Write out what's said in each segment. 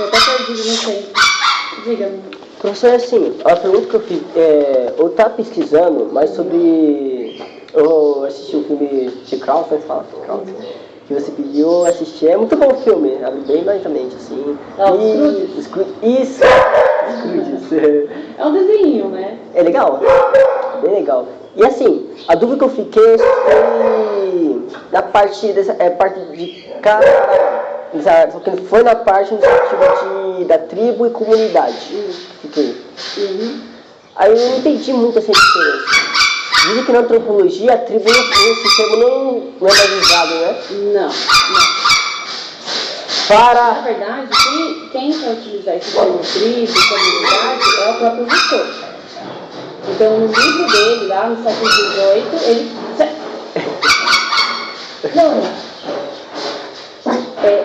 Tô até perdido no tempo. Diga-me. Professor, assim, a pergunta que eu fiz, eu estava pesquisando mais sobre... Eu assisti o filme de Kraus, né? Fala, Kraus. Que você pediu assistir. É muito bom o filme, abre bem mais a mente, assim. Isso! Scrooge. É um desenho, né? É legal? Bem legal. E assim, a dúvida que eu fiquei foi na parte parte de só que foi na parte no sentido da tribo e comunidade. Fiquei. Aí eu não entendi muito essa diferença. Dizem que na antropologia a tribo esse termo não é mais usado, né? Não. Na verdade, quem vai utilizar esse termo tribo, comunidade, é o próprio Rousseau. Então, no livro dele, lá no século XVIII, ele...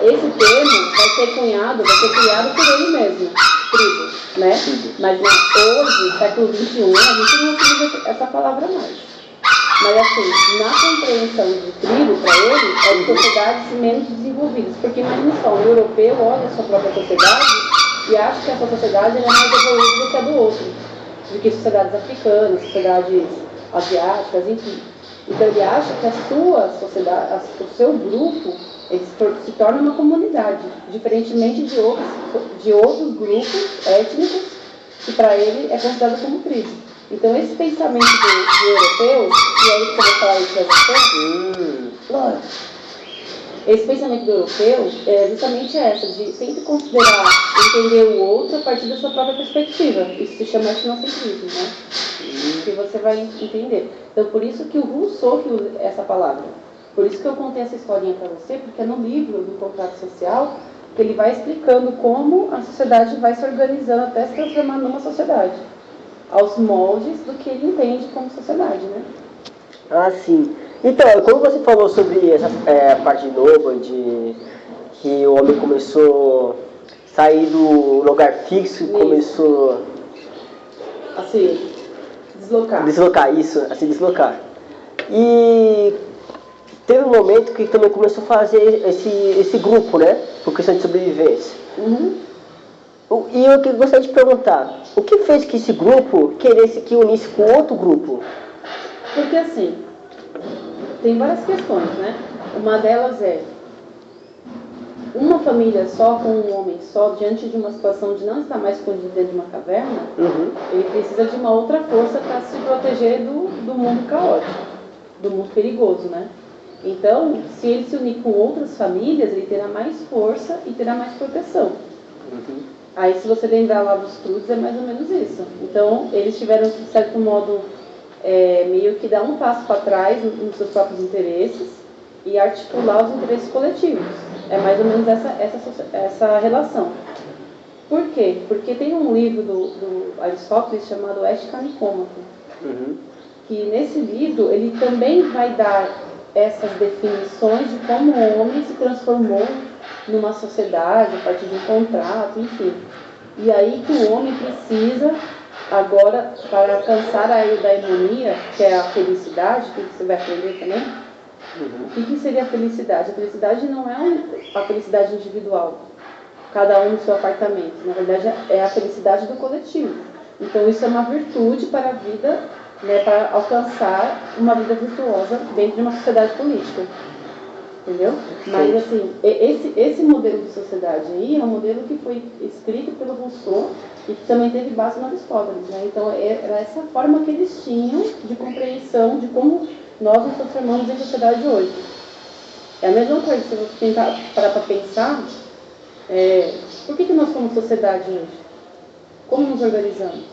esse termo vai ser criado por ele mesmo, tribo, né? Mas hoje, século XXI, a gente não utiliza essa palavra mais. Mas assim, na compreensão de tribo, para ele, é de sociedades menos desenvolvidas. Porque imagina só, um europeu olha a sua própria sociedade e acha que a sua sociedade é mais evoluída do que a do outro. Do que sociedades africanas, sociedades asiáticas, enfim. Então ele acha que a sua sociedade, o seu grupo, ele se torna uma comunidade, diferentemente de outros grupos étnicos, que para ele é considerado como tribo. Então esse pensamento do europeu, e aí que eu vou falar isso para você, esse pensamento do europeu é justamente essa, de sempre considerar, entender o outro a partir da sua própria perspectiva. Isso se chama etnocentrismo, né? Que você vai entender. Então por isso que o Rousseau que usa essa palavra. Por isso que eu contei essa historinha para você, porque é no livro do Contrato Social que ele vai explicando como a sociedade vai se organizando até se transformar numa sociedade, aos moldes do que ele entende como sociedade, né? Ah, sim. Então, quando você falou sobre essa parte nova de que o homem começou a sair do lugar fixo e começou a se deslocar. A se deslocar. E teve um momento que também começou a fazer esse grupo, né? Por questão de sobrevivência. E eu gostaria de perguntar, o que fez que esse grupo queresse que unisse com outro grupo? Porque assim, tem várias questões, né? Uma delas é uma família só, com um homem só, diante de uma situação de não estar mais escondido dentro de uma caverna, ele precisa de uma outra força para se proteger do mundo caótico, do mundo perigoso, né? Então, se ele se unir com outras famílias, ele terá mais força e terá mais proteção. Aí, se você lembrar lá dos estudos, é mais ou menos isso. Então, eles tiveram, de certo modo, meio que dar um passo para trás nos seus próprios interesses e articular os interesses coletivos. É mais ou menos essa relação. Por quê? Porque tem um livro do Aristóteles chamado Ética Nicômaco, que nesse livro ele também vai dar essas definições de como o homem se transformou numa sociedade a partir de um contrato, enfim. E aí que o homem precisa agora, para alcançar a eudaimonia, que é a felicidade, que você vai aprender também. O que seria a felicidade? A felicidade não é a felicidade individual, cada um no seu apartamento. Na verdade, é a felicidade do coletivo. Então, isso é uma virtude para a vida, né, para alcançar uma vida virtuosa dentro de uma sociedade política. Entendeu? Mas, assim, esse modelo de sociedade aí é um modelo que foi escrito pelo Rousseau e que também teve base no Aristóteles, né? Então, era essa forma que eles tinham de compreensão de como nós nos transformamos em sociedade hoje. É a mesma coisa, se você tentar parar para pensar, por que nós somos sociedade hoje? Como nos organizamos?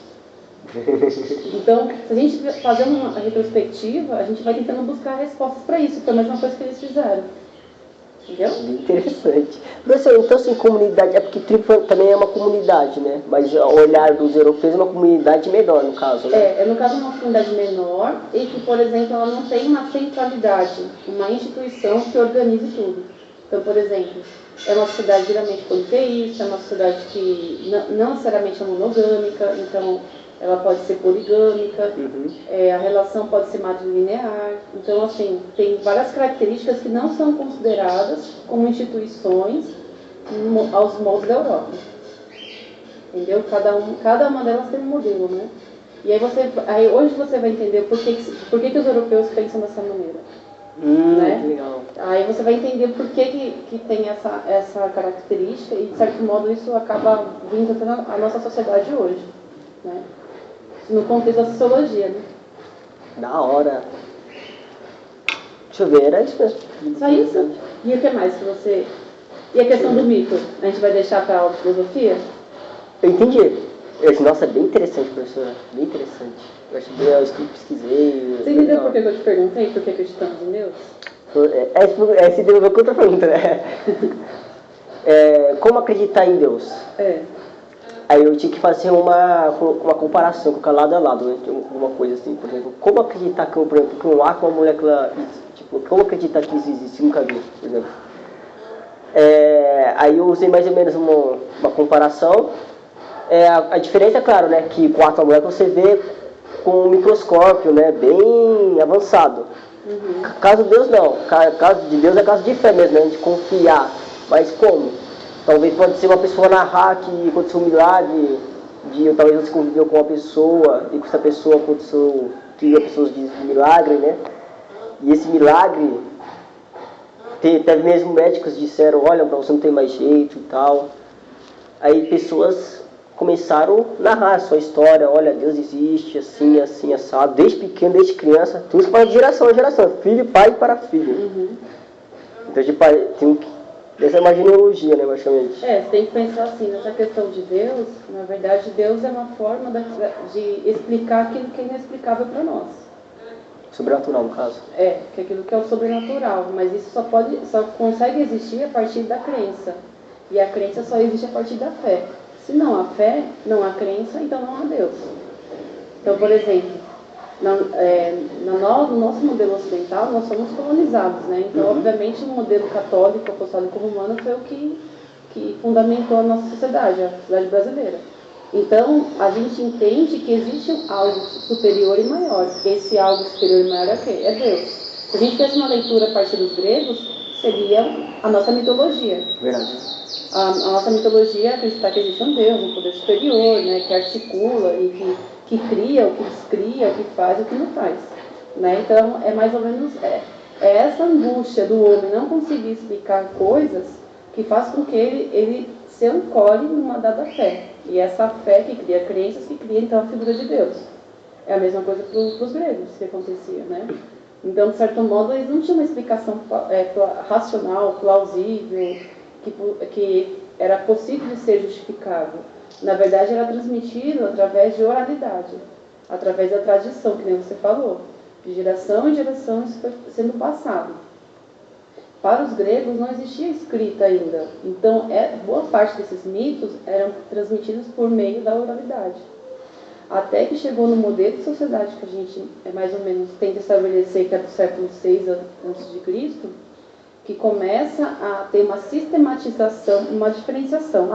Então, se a gente fazer uma retrospectiva, a gente vai tentando buscar respostas para isso, que é a mesma coisa que eles fizeram. Entendeu? Interessante. Professor, então assim, comunidade, é porque tribo também é uma comunidade, né? Mas o olhar dos europeus é uma comunidade menor, no caso, né? No caso, uma comunidade menor e que, por exemplo, ela não tem uma centralidade, uma instituição que organize tudo. Então, por exemplo, é uma sociedade geralmente politeísta, é uma sociedade que não necessariamente é monogâmica, então ela pode ser poligâmica, a relação pode ser matrilinear. Então, assim, tem várias características que não são consideradas como instituições aos moldes da Europa. entendeu? Cada uma delas tem um modelo, né? E aí hoje você vai entender por que os europeus pensam dessa maneira. Né? Que legal. Aí você vai entender por que tem essa característica e, de certo modo, isso acaba vindo até a nossa sociedade hoje, né? No contexto da sociologia, né? Da hora. Deixa eu ver, era isso mesmo. Só isso? E o que mais que você... E a questão do mito? A gente vai deixar para a aula de filosofia? Eu entendi. Eu achei, nossa, bem interessante, professora. Bem interessante. Eu achei bem, eu pesquisei. Você entendeu por que eu te perguntei? Por que acreditamos em Deus? Essa deu uma outra pergunta, né? Como acreditar em Deus? Aí eu tinha que fazer uma comparação, colocar lado a lado, né? Alguma coisa assim, por exemplo. Como acreditar que, por exemplo, que um átomo é uma molécula... Tipo, como acreditar que isso existe? Nunca vi, por exemplo. Aí eu usei mais ou menos uma comparação. A diferença é claro, né, que com a átomo molécula você vê com um microscópio, né, bem avançado. Caso de Deus não, caso de Deus é caso de fé mesmo, né, de confiar. Mas como? Talvez pode ser uma pessoa narrar que aconteceu um milagre, talvez você conviveu com uma pessoa e com essa pessoa aconteceu, que a pessoa diz milagre, né? E esse milagre, teve mesmo médicos que disseram, olha, pra você não tem mais jeito e tal. Aí pessoas começaram a narrar a sua história, olha, Deus existe, assim, assim, assado, desde pequeno, desde criança, tudo para geração a geração, filho, pai para filho. Então, tipo, essa é uma genealogia, né, basicamente. Você tem que pensar assim, nessa questão de Deus, na verdade, Deus é uma forma de explicar aquilo que é inexplicável para nós. Sobrenatural, no caso. Que é aquilo que é o sobrenatural, mas isso só consegue existir a partir da crença. E a crença só existe a partir da fé. Se não há fé, não há crença, então não há Deus. Então, por exemplo, no nosso modelo ocidental, nós somos colonizados, né? Então, obviamente, o modelo católico, apostólico romano foi o que fundamentou a nossa sociedade, a sociedade brasileira. Então, a gente entende que existe algo superior e maior. Esse algo superior e maior é o quê? É Deus. Se a gente fizesse uma leitura a partir dos gregos, seria a nossa mitologia. Verdade. A nossa mitologia é acreditar que existe um Deus, um poder superior, né, que articula e que cria, o que descria, o que faz, o que não faz. Né? Então, é mais ou menos essa angústia do homem não conseguir explicar coisas que faz com que ele se ancore numa dada fé. E essa fé que cria crenças, que cria então a figura de Deus. É a mesma coisa para os gregos que acontecia, né? Então, de certo modo, eles não tinham uma explicação racional, plausível, que era possível de ser justificável. Na verdade, era transmitido através de oralidade, através da tradição, que nem você falou. De geração em geração isso foi sendo passado. Para os gregos não existia escrita ainda. Então, boa parte desses mitos eram transmitidos por meio da oralidade. Até que chegou no modelo de sociedade que a gente mais ou menos tenta estabelecer, que é do século VI a.C., que começa a ter uma sistematização, uma diferenciação.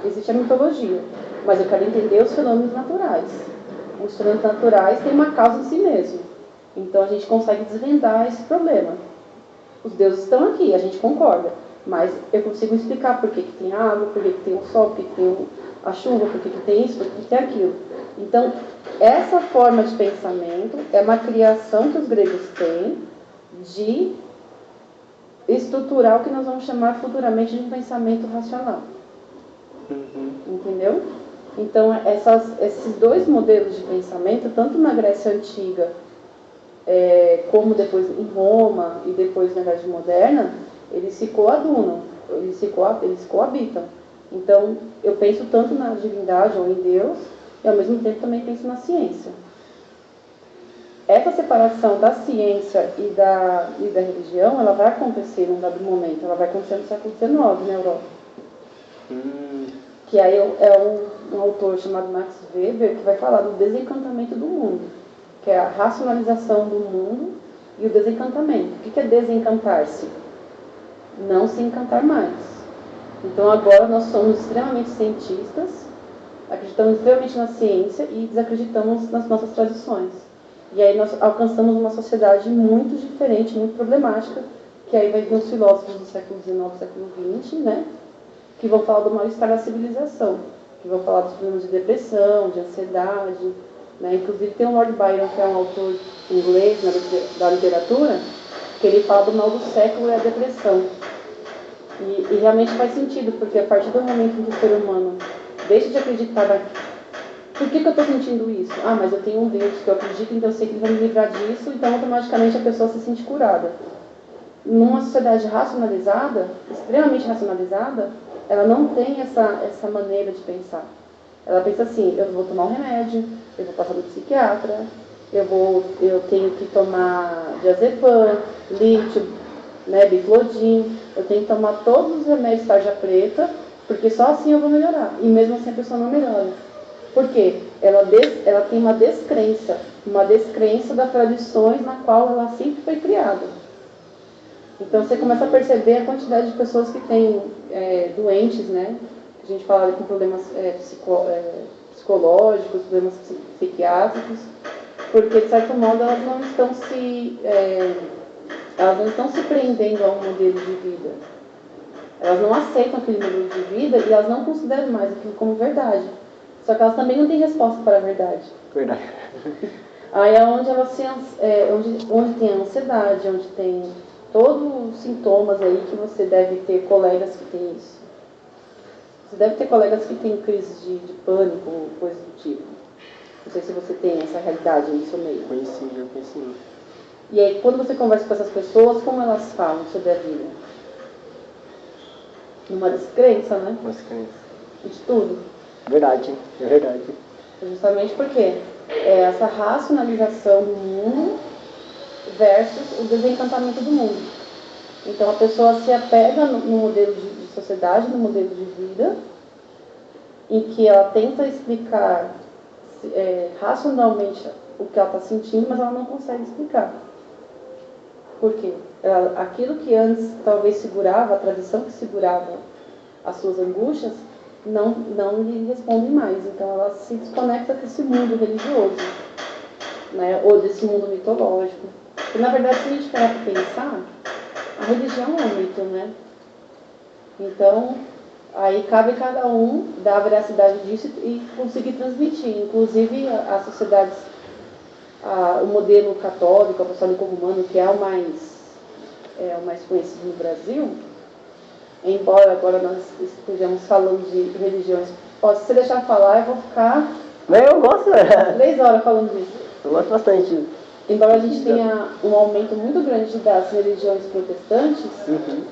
Existe a mitologia, mas eu quero entender os fenômenos naturais. Os fenômenos naturais têm uma causa em si mesmo. Então a gente consegue desvendar esse problema. Os deuses estão aqui, a gente concorda, mas eu consigo explicar por que tem água, por que tem o sol, por que tem a chuva, por que tem isso, por que tem aquilo. Então, essa forma de pensamento é uma criação que os gregos têm de estruturar o que nós vamos chamar futuramente de um pensamento racional. Entendeu? Então, esses dois modelos de pensamento, tanto na Grécia Antiga, como depois em Roma e depois na Idade Moderna, eles se coadunam, eles coabitam. Então, eu penso tanto na divindade ou em Deus, e ao mesmo tempo também penso na ciência. Essa separação da ciência e da religião, ela vai acontecer num dado momento, ela vai acontecer no século XIX na Europa. Que aí um autor chamado Max Weber que vai falar do desencantamento do mundo, que é a racionalização do mundo e o desencantamento. O que é desencantar-se? Não se encantar mais. Então agora nós somos extremamente cientistas, acreditamos extremamente na ciência e desacreditamos nas nossas tradições. E aí nós alcançamos uma sociedade muito diferente, muito problemática, que aí vai vir os filósofos do século XIX, século XX, né? Que vão falar do mal-estar da civilização. que vão falar dos problemas de depressão, de ansiedade, né? Inclusive tem o Lord Byron, que é um autor inglês da literatura, que ele fala do mal do século é a depressão. E realmente faz sentido, porque a partir do momento em que o ser humano deixa de acreditar por que eu estou sentindo isso? Ah, mas eu tenho um Deus que eu acredito, então eu sei que ele vai me livrar disso, então automaticamente a pessoa se sente curada. Numa sociedade racionalizada, extremamente racionalizada, ela não tem essa maneira de pensar. Ela pensa assim, eu vou tomar um remédio, eu vou passar no psiquiatra, eu tenho que tomar diazepam, lítio, né, biflodin, eu tenho que tomar todos os remédios tarja preta, porque só assim eu vou melhorar. E mesmo assim a pessoa não melhora. Por quê? Ela tem uma descrença das tradições na qual ela sempre foi criada. Então você começa a perceber a quantidade de pessoas que têm doentes, né? A gente fala com problemas psicológicos, problemas psiquiátricos, porque de certo modo elas não estão se prendendo a um modelo de vida. Elas não aceitam aquele modelo de vida e elas não consideram mais aquilo como verdade. Só que elas também não têm resposta para a verdade. Verdade. Aí é onde onde tem a ansiedade, onde tem todos os sintomas aí que você deve ter colegas que têm isso. Você deve ter colegas que têm crises de pânico, coisa do tipo. Não sei se você tem essa realidade no seu meio. Eu conheci. E aí, quando você conversa com essas pessoas, como elas falam sobre a vida? Numa descrença, né? Uma descrença. De tudo. Verdade, é verdade. Justamente porque é essa racionalização do mundo versus o desencantamento do mundo. Então a pessoa se apega no modelo de sociedade, no modelo de vida, em que ela tenta explicar racionalmente o que ela está sentindo, mas ela não consegue explicar. Por quê? Aquilo que antes talvez segurava, a tradição que segurava as suas angústias, não lhe responde mais. Então ela se desconecta desse mundo religioso, né? Ou desse mundo mitológico. E na verdade, se a gente parar para pensar, a religião é um mito, né? Então, aí cabe cada um dar a veracidade disso e conseguir transmitir. Inclusive, as sociedades, o modelo católico, apostólico romano, que é o mais conhecido no Brasil, embora agora nós estejamos falando de religiões, se você deixar falar, eu vou ficar Eu gosto. 3 horas falando disso. Eu gosto bastante. Embora a gente tenha um aumento muito grande das religiões protestantes,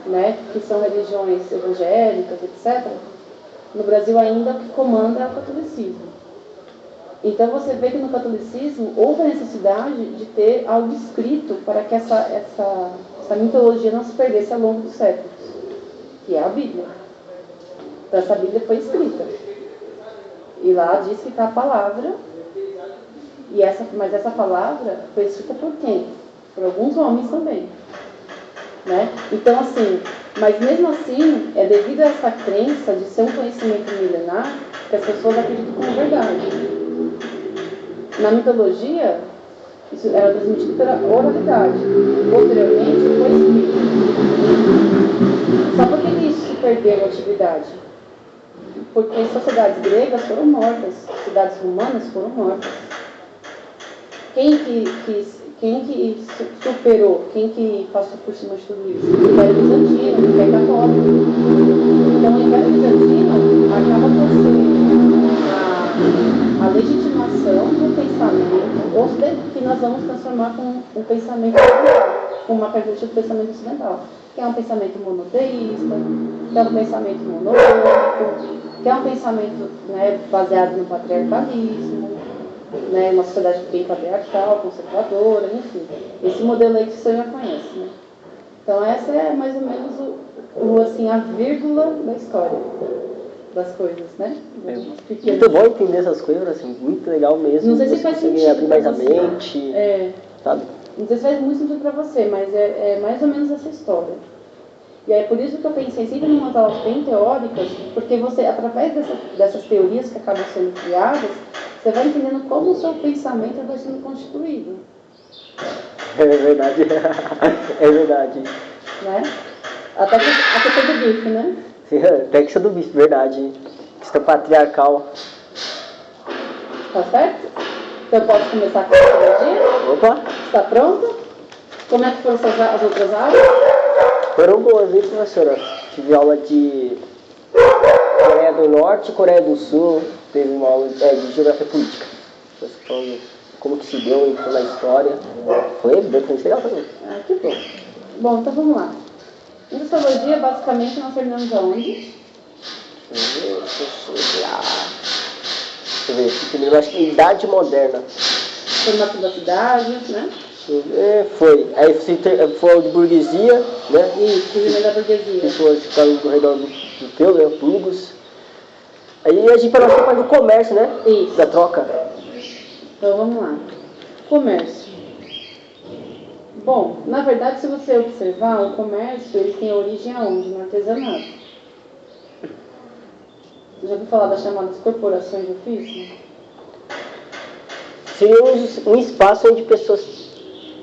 né, que são religiões evangélicas, etc., no Brasil ainda o que comanda é o catolicismo. Então você vê que no catolicismo houve a necessidade de ter algo escrito para que essa mitologia não se perdesse ao longo dos séculos, que é a Bíblia. Então essa Bíblia foi escrita. E lá diz que está a palavra, mas essa palavra foi escrita por quem? Por alguns homens também. Né? Então assim, mas mesmo assim, é devido a essa crença de ser um conhecimento milenar que as pessoas acreditam como verdade. Na mitologia, isso era transmitido pela oralidade. Posteriormente, foi escrito. Só por que isso se perdeu a atividade? Porque sociedades gregas foram mortas, cidades romanas foram mortas. Quem que superou, quem que passou por cima de tudo isso? O Império Bizantino, o Império Católico. Então o Império Bizantino acaba por ser a legitimação do pensamento que nós vamos transformar com um pensamento ocidental, com uma característica do pensamento ocidental, que é um pensamento monoteísta, que é um pensamento monológico, que é um pensamento, né, baseado no patriarcalismo, né, uma sociedade bem patriarcal, conservadora, enfim. Esse modelo aí que você já conhece, né? Então essa é mais ou menos a vírgula da história das coisas, né? Muito bom entender essas coisas, assim, muito legal mesmo. Não sei se faz sentido abrir mais a mente, sabe? Não sei se faz muito sentido para você, mas é mais ou menos essa história. E é por isso que eu pensei sempre em umas aulas bem teóricas, porque você, através dessas teorias que acabam sendo criadas, você vai entendendo como o seu pensamento vai sendo constituído. É verdade. É verdade. Né? Até a questão do bife, né? Sim, até que isso é do bicho, verdade. Questão patriarcal. Tá certo? Então eu posso começar com a psicologia? Opa! Está pronto? Como é que foram as outras aulas? Foram boas, hein, professora? Tive aula de Coreia do Norte e Coreia do Sul. Teve uma aula de geografia política. Falando como que se deu, entrou na história. Foi bem legal também. Ah, que bom. Bom, então vamos lá. Em sociologia, basicamente, nós terminamos aonde? Deixa eu ver, primeiro acho que Idade Moderna. Formato da cidade, né? Foi. Aí foi de burguesia, né? Isso, primeiro da burguesia. Pessoas ficaram ao redor do teu, né? Burgos. Aí a gente falou a parte do comércio, né? Isso. Da troca. Então vamos lá. Comércio. Bom, na verdade, se você observar, o comércio ele tem origem aonde? No artesanato. Você já ouviu falar das chamadas corporações de ofício? Seria um espaço onde pessoas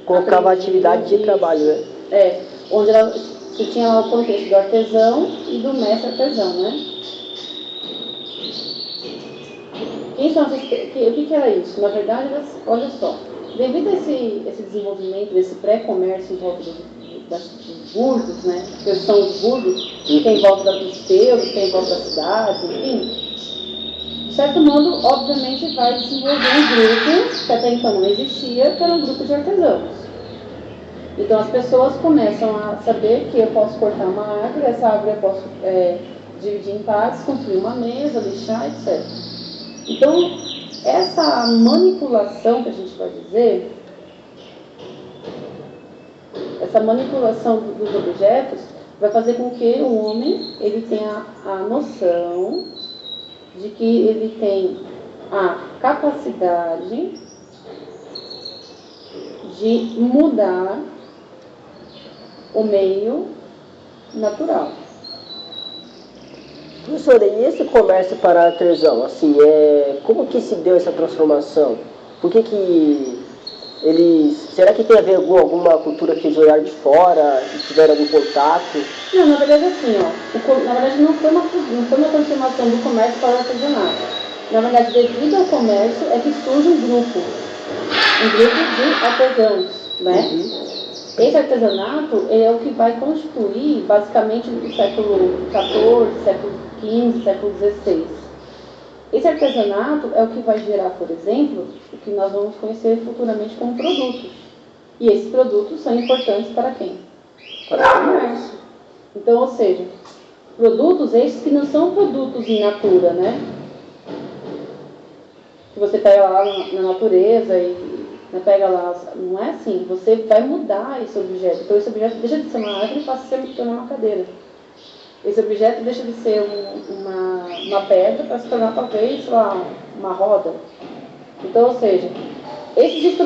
colocavam atividade de trabalho, né? Onde você tinha lá o contexto do artesão e do mestre artesão, né? Quem são o que era isso? Na verdade, olha só, devido a esse desenvolvimento, desse pré-comércio em volta dos burgos, né? Que são os burgos, que tem em volta dos feudos, que tem em volta das cidades, enfim. De certo modo, obviamente, vai desenvolver um grupo que até então não existia, que era um grupo de artesãos. Então as pessoas começam a saber que eu posso cortar uma árvore, essa árvore eu posso dividir em partes, construir uma mesa, lixar, etc. Então, essa manipulação que a gente vai dizer, essa manipulação dos objetos, vai fazer com que o homem ele tenha a noção de que ele tem a capacidade de mudar o meio natural. Professora, e esse comércio para artesão, assim, como que se deu essa transformação? Por que eles... Será que tem a ver com alguma cultura que eles olharam de fora, que tiveram algum contato? Não, na verdade assim, na verdade não foi uma transformação do comércio para o artesanato. Na verdade, devido ao comércio é que surge um grupo de artesãos, né? Uhum. Esse artesanato é o que vai constituir, basicamente, no século XIV, século XV, século XVI. Esse artesanato é o que vai gerar, por exemplo, o que nós vamos conhecer futuramente como produtos. E esses produtos são importantes para quem? Para o comércio. Então, ou seja, produtos esses que não são produtos in natura, né? Que você pega lá na natureza e pega lá, não é assim, você vai mudar esse objeto. Então esse objeto deixa de ser uma árvore e passa a se tornar uma cadeira. Esse objeto deixa de ser uma pedra para se tornar talvez, sei lá, uma roda. Então, ou seja, esses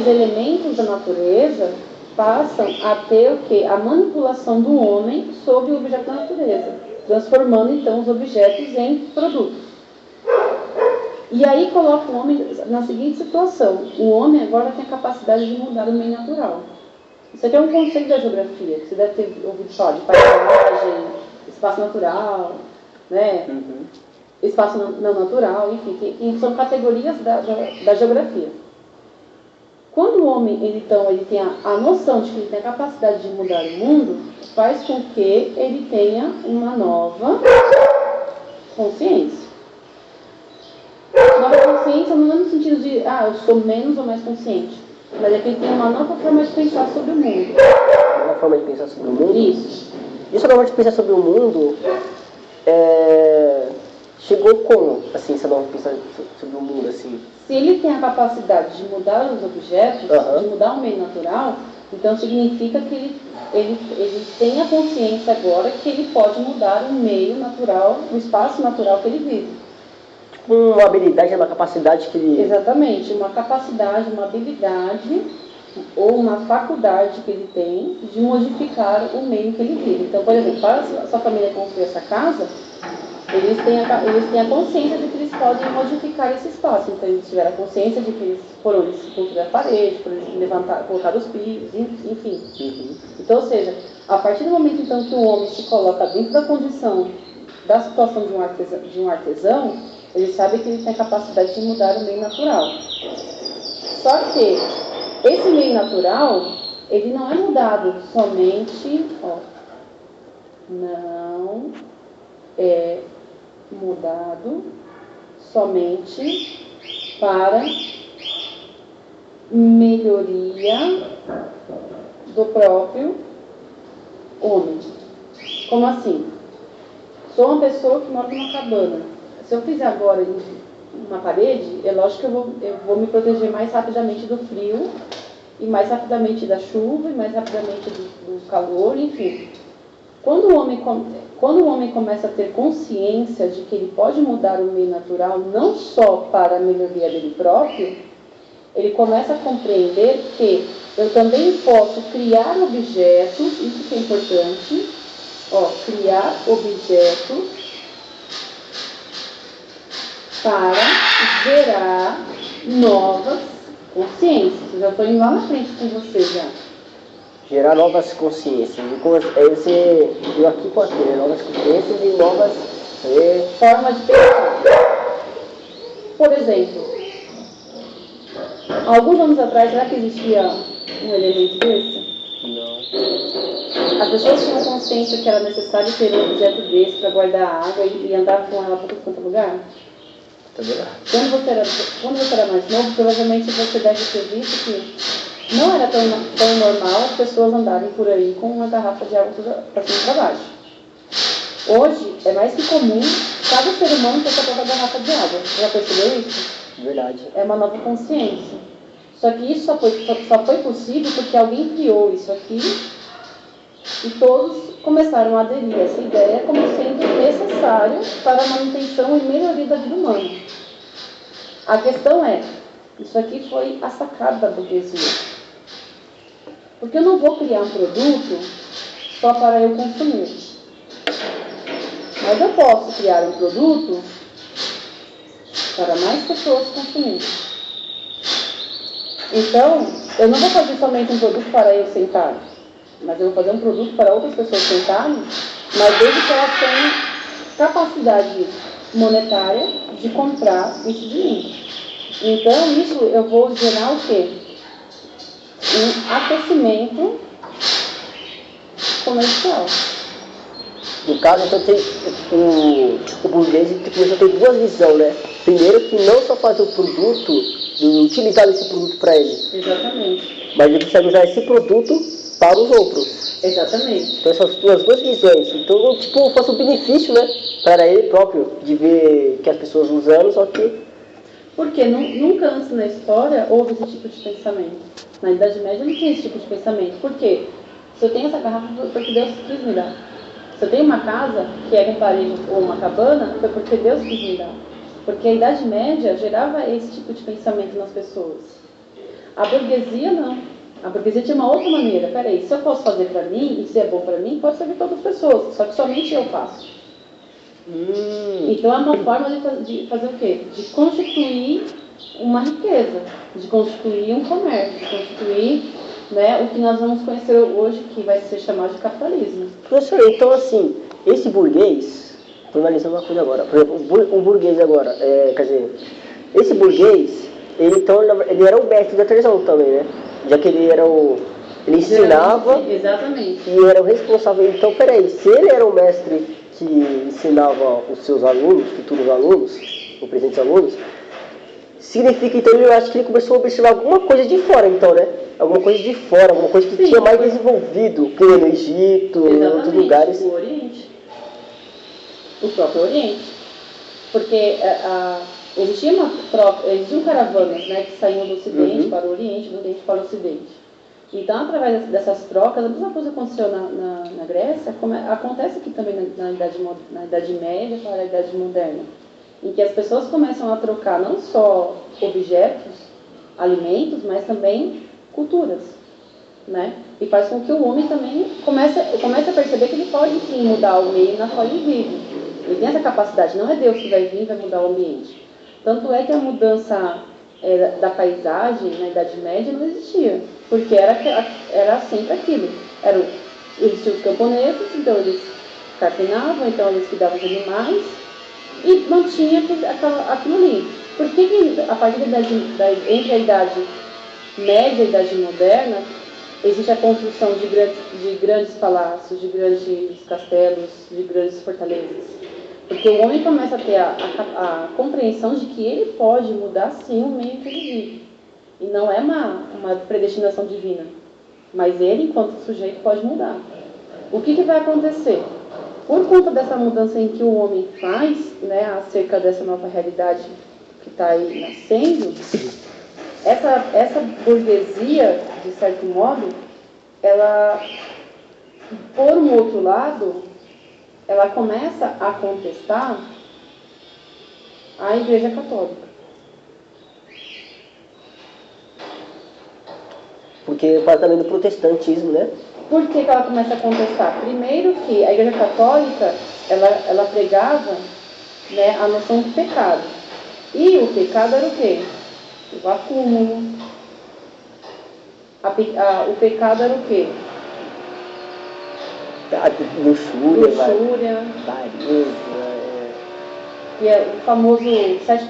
elementos da natureza passam a ter o quê? A manipulação do homem sobre o objeto da natureza, transformando então os objetos em produtos. E aí coloca o homem na seguinte situação: o homem agora tem a capacidade de mudar o meio natural. Isso aqui é um conceito da geografia, que você deve ter ouvido falar de paisagem, espaço natural, né? Uhum. Espaço não natural, enfim, são categorias da geografia. Quando o homem ele tem a noção de que ele tem a capacidade de mudar o mundo, faz com que ele tenha uma nova consciência. Nova consciência não é no sentido de, eu sou menos ou mais consciente, mas é que ele tem uma nova forma de pensar sobre o mundo. Uma forma de pensar sobre o mundo? Isso. Essa nova forma de pensar sobre o mundo chegou como, assim, essa nova pensar sobre o mundo, assim? Se ele tem a capacidade de mudar os objetos, de mudar o meio natural, então significa que ele tem a consciência agora que ele pode mudar o meio natural, o espaço natural que ele vive. Uma habilidade, uma capacidade que ele... Exatamente, uma capacidade, uma habilidade ou uma faculdade que ele tem de modificar o meio que ele vive. Então, por exemplo, para a sua família construir essa casa, eles têm a consciência de que eles podem modificar esse espaço. Então, eles tiveram a consciência de que eles foram construir a parede, foram levantar, colocar os pisos, enfim. Uhum. Então, ou seja, a partir do momento então que o homem se coloca dentro da condição da situação de um artesão, ele sabe que ele tem a capacidade de mudar o meio natural. Só que esse meio natural, ele não é mudado somente, não é mudado somente para melhoria do próprio homem. Como assim? Sou uma pessoa que mora numa cabana. Se eu fizer agora uma parede, é lógico que eu vou me proteger mais rapidamente do frio, e mais rapidamente da chuva, e mais rapidamente do calor, enfim. Quando o homem começa a ter consciência de que ele pode mudar o meio natural não só para a melhoria dele próprio, ele começa a compreender que eu também posso criar objetos, isso que é importante, criar objetos para gerar novas consciências. Eu já estou indo lá na frente com você já. Gerar novas consciências. Aí você viu aqui com aquilo, novas consciências e novas formas de pensar. Por exemplo, alguns anos atrás, será que existia um elemento desse? Não. As pessoas tinham consciência que era necessário ter um objeto desse para guardar água e andar com ela para todo lugar? Quando você era mais novo, provavelmente você deve ter visto que não era tão normal as pessoas andarem por aí com uma garrafa de água para cima e para baixo. Hoje, é mais que comum cada ser humano ter sua própria garrafa de água. Já percebeu isso? Verdade. É uma nova consciência. Só que isso só foi possível porque alguém criou isso aqui e todos começaram a aderir a essa ideia como sendo necessário para a manutenção e melhoria da vida humana. A questão é, isso aqui foi a sacada da burguesia. Porque eu não vou criar um produto só para eu consumir. Mas eu posso criar um produto para mais pessoas consumirem. Então, eu não vou fazer somente um produto para eu sentar, mas eu vou fazer um produto para outras pessoas sentarem, mas desde que elas tenham capacidade monetária de comprar isso de mim. Então, isso eu vou gerar o quê? Um aquecimento comercial. No caso, então, o burguês começou a ter duas visões, né? Primeiro, que não só fazer o produto, utilizar esse produto para ele. Exatamente. Mas ele precisa usar esse produto para os outros. Exatamente. Então, essas duas visões. Então, fosse um benefício, né? Para ele próprio, de ver que as pessoas usando, só que... Porque nunca antes na história houve esse tipo de pensamento. Na Idade Média não tinha esse tipo de pensamento. Por quê? Se eu tenho essa garrafa, foi porque Deus quis me dar. Se eu tenho uma casa, que é um parede ou uma cabana, foi porque Deus quis me dar. Porque a Idade Média gerava esse tipo de pensamento nas pessoas. A burguesia não. A burguesia tinha uma outra maneira. Peraí, se eu posso fazer para mim, e se é bom para mim, pode servir para outras pessoas. Só que somente eu faço. Então é uma forma de fazer o quê? De constituir uma riqueza, de constituir um comércio, de constituir, né, o que nós vamos conhecer hoje, que vai ser chamado de capitalismo. Professor, então assim, esse burguês, estou analisando uma coisa agora, por exemplo, o burguês agora, quer dizer, esse burguês, ele era o mestre da artesão também, né? Já que ele ensinava. Exatamente. E era o responsável. Então, peraí, se ele era o mestre que ensinava os seus alunos, futuros alunos, ou presentes alunos, significa, então, eu acho que ele começou a observar alguma coisa de fora, então, né? Alguma coisa de fora, alguma coisa que tinha mais desenvolvido, que no Egito, em outros lugares. O Oriente. O próprio Oriente. Porque existiam caravanas, né, que saíam do Ocidente para o Oriente, do Oriente para o Ocidente. Então, através dessas trocas, a mesma coisa aconteceu na Grécia, acontece aqui também na Idade Média para a Idade Moderna, em que as pessoas começam a trocar não só objetos, alimentos, mas também culturas, né? E faz com que o homem também comece a perceber que ele pode, sim, mudar o meio na qual ele vive. Ele tem essa capacidade, não é Deus que vai vir e vai mudar o ambiente. Tanto é que a mudança da paisagem na Idade Média não existia, porque era sempre aquilo. Existiam os camponeses, então eles carpinavam, então eles cuidavam de animais e mantinha aquilo ali. Por que a partir entre a idade média e a idade moderna existe a construção de grandes palácios, de grandes castelos, de grandes fortalezas? Porque o homem começa a ter a compreensão de que ele pode mudar sim o meio que ele vive. E não é uma predestinação divina. Mas ele, enquanto sujeito, pode mudar. O que vai acontecer? Por conta dessa mudança em que o homem faz, né, acerca dessa nova realidade que está aí nascendo, essa burguesia, de certo modo, ela, por um outro lado, ela começa a contestar a Igreja Católica. Porque parte também do protestantismo, né? Por que ela começa a contestar? Primeiro que a Igreja Católica, ela pregava, né, a noção de pecado. E o pecado era o quê? O acúmulo. O pecado era o quê? Luxúria. Luxúria. Avareza. Que é o famoso 7 pecados